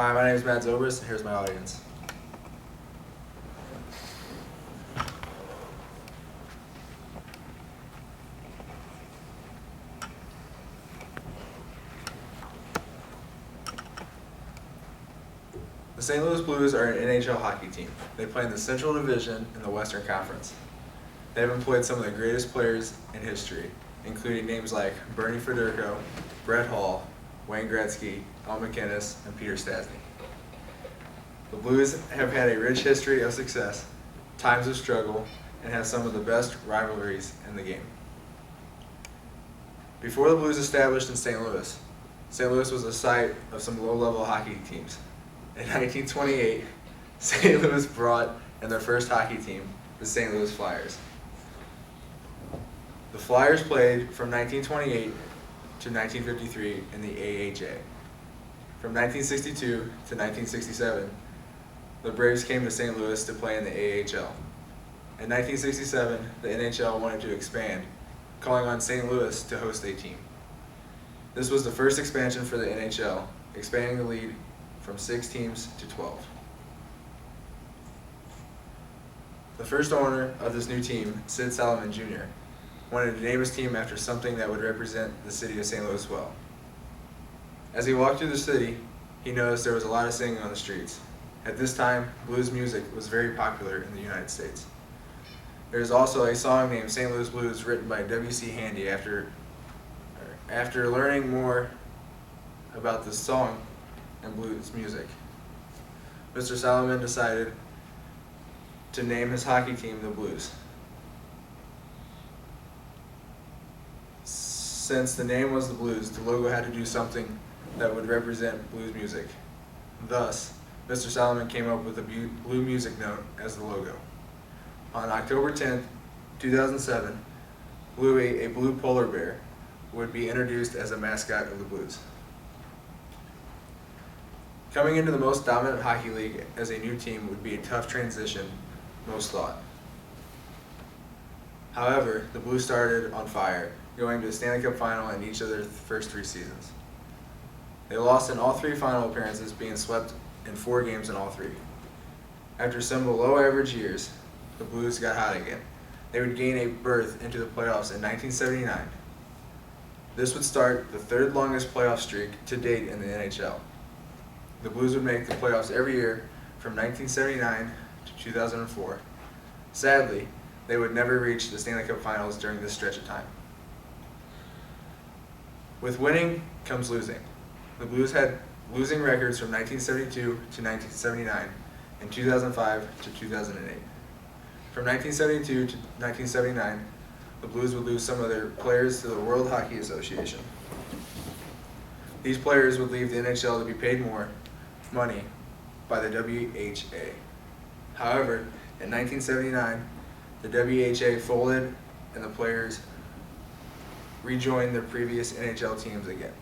Hi, my name is Matt Zobrist, and here's my audience. The St. Louis Blues are an NHL hockey team. They play in the Central Division in the Western Conference. They have employed some of the greatest players in history, including names like Bernie Federko, Brett Hall, Wayne Gretzky, Al MacInnis, and Peter Stastny. The Blues have had a rich history of success, times of struggle, and have some of the best rivalries in the game. Before the Blues established in St. Louis was the site of some low-level hockey teams. In 1928, St. Louis brought in their first hockey team, the St. Louis Flyers. The Flyers played from 1928 to 1953 in the AHA. From 1962 to 1967, the Braves came to St. Louis to play in the AHL. In 1967, the NHL wanted to expand, calling on St. Louis to host a team. This was the first expansion for the NHL, expanding the league from 6 teams to 12. The first owner of this new team, Sid Salomon Jr., wanted to name his team after something that would represent the city of St. Louis well. As he walked through the city, he noticed there was a lot of singing on the streets. At this time, blues music was very popular in the United States. There is also a song named St. Louis Blues written by W.C. Handy. After learning more about this song and blues music, Mr. Salomon decided to name his hockey team the Blues. Since the name was the Blues, the logo had to do something that would represent blues music. Thus, Mr. Salomon came up with a blue music note as the logo. On October 10, 2007, Bluey, a blue polar bear, would be introduced as a mascot of the Blues. Coming into the most dominant hockey league as a new team would be a tough transition, most thought. However, the Blues started on fire, going to the Stanley Cup Final in each of their first 3 seasons. They lost in all 3 final appearances, being swept in 4 games in all 3. After some below-average years, the Blues got hot again. They would gain a berth into the playoffs in 1979. This would start the 3rd longest playoff streak to date in the NHL. The Blues would make the playoffs every year from 1979 to 2004. Sadly, they would never reach the Stanley Cup Finals during this stretch of time. With winning comes losing. The Blues had losing records from 1972 to 1979 and 2005 to 2008. From 1972 to 1979, the Blues would lose some of their players to the World Hockey Association. These players would leave the NHL to be paid more money by the WHA. However, in 1979, the WHA folded and the players rejoined their previous NHL teams again.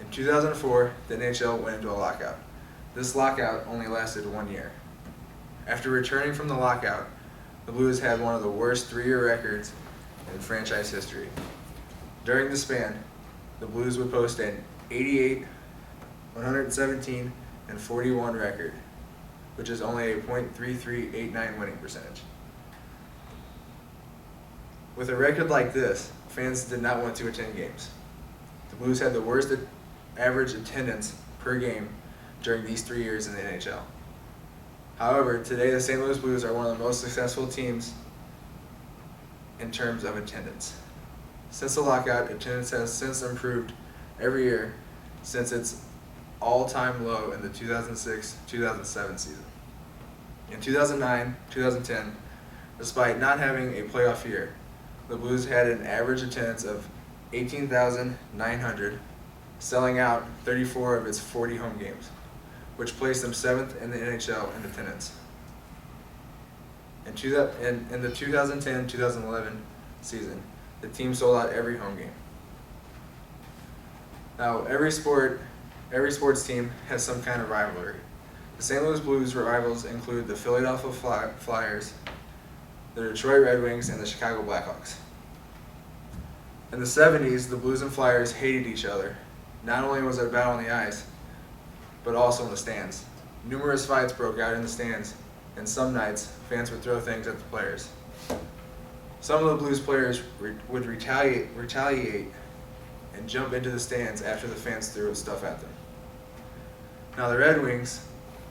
In 2004, the NHL went into a lockout. This lockout only lasted 1 year. After returning from the lockout, the Blues had one of the worst 3-year records in franchise history. During the span, the Blues would post an 88, 117, and 41 record, which is only a .3389 winning percentage. With a record like this, fans did not want to attend games. The Blues had the worst average attendance per game during these 3 years in the NHL. However, today the St. Louis Blues are one of the most successful teams in terms of attendance. Since the lockout, attendance has since improved every year since its all-time low in the 2006-2007 season. In 2009-2010, despite not having a playoff year, the Blues had an average attendance of 18,900, selling out 34 of its 40 home games, which placed them 7th in the NHL in attendance. In the 2010-2011 season, the team sold out every home game. Now, every sports team has some kind of rivalry. The St. Louis Blues rivals include the Philadelphia Flyers, the Detroit Red Wings, and the Chicago Blackhawks. In the 70s, the Blues and Flyers hated each other. Not only was there a battle on the ice, but also in the stands. Numerous fights broke out in the stands, and some nights, fans would throw things at the players. Some of the Blues players would retaliate and jump into the stands after the fans threw stuff at them. Now the Red Wings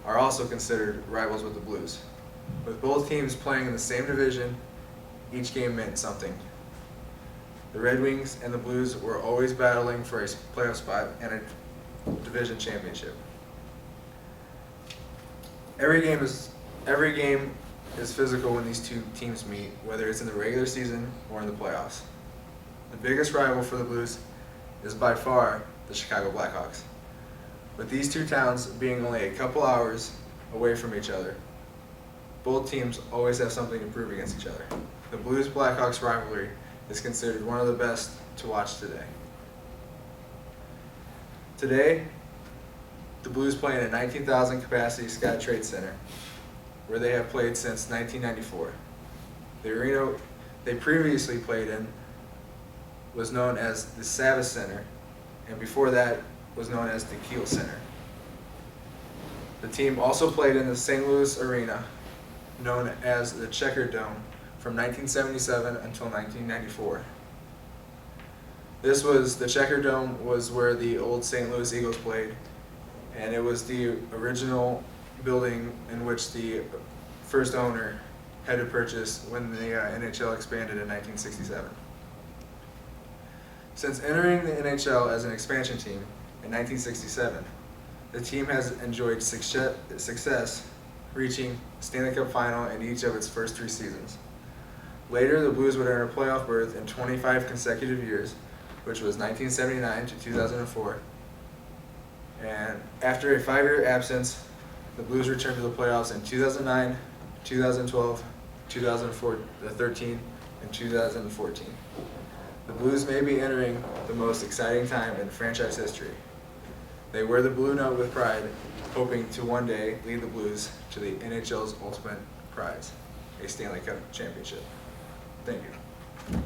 are also considered rivals with the Blues. With both teams playing in the same division, each game meant something. The Red Wings and the Blues were always battling for a playoff spot and a division championship. Every game is physical when these two teams meet, whether it's in the regular season or in the playoffs. The biggest rival for the Blues is by far the Chicago Blackhawks. With these two towns being only a couple hours away from each other, both teams always have something to prove against each other. The Blues-Blackhawks rivalry is considered one of the best to watch today. Today, the Blues play in a 19,000 capacity Scottrade Center, where they have played since 1994. The arena they previously played in was known as the Savvis Center, and before that was known as the Kiel Center. The team also played in the St. Louis Arena, known as the Checker Dome, from 1977 until 1994. The Checker Dome was where the old St. Louis Eagles played, and it was the original building in which the first owner had to purchase when the NHL expanded in 1967. Since entering the NHL as an expansion team in 1967, the team has enjoyed success, reaching Stanley Cup final in each of its first 3 seasons. Later, the Blues would earn a playoff berth in 25 consecutive years, which was 1979 to 2004. And after a 5-year absence, the Blues returned to the playoffs in 2009, 2012, 2013, and 2014. The Blues may be entering the most exciting time in franchise history. They wear the blue note with pride, hoping to one day lead the Blues to the NHL's ultimate prize, a Stanley Cup championship. Thank you.